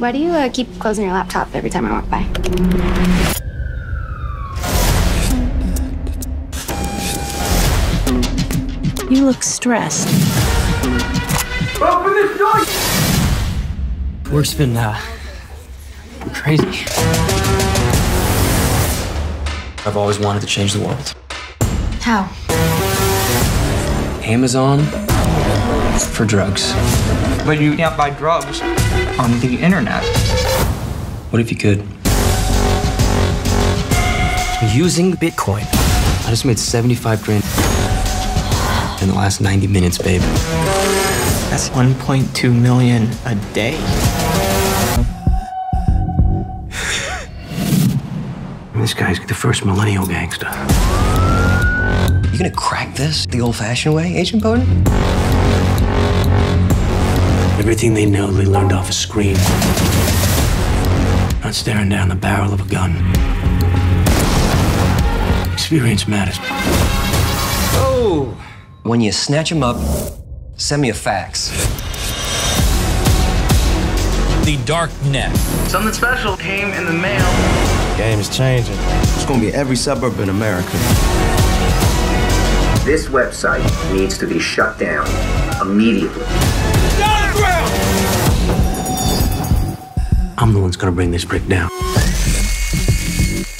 Why do you keep closing your laptop every time I walk by? You look stressed. Open this door! Work's been, crazy. I've always wanted to change the world. How? Amazon for drugs. But you can't buy drugs on the internet. What if you could? Using Bitcoin. I just made 75 grand in the last 90 minutes, babe. That's 1.2 million a day. This guy's the first millennial gangster. You gonna crack this the old-fashioned way, Agent Bowden? Everything they know, they learned off a screen. Not staring down the barrel of a gun. Experience matters. Oh! When you snatch him up, send me a fax. The dark net. Something special came in the mail. Game is changing. It's gonna be every suburb in America. This website needs to be shut down immediately. Down the ground! I'm the one that's gonna bring this brick down.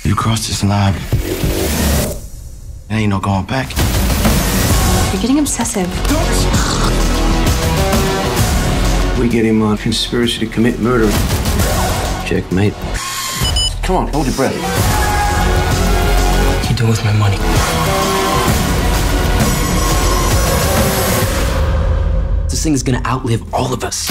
You cross this line, there ain't no going back. You're getting obsessive. We get him on conspiracy to commit murder. Checkmate. Come on, hold your breath. What you doing with my money? This thing is gonna outlive all of us.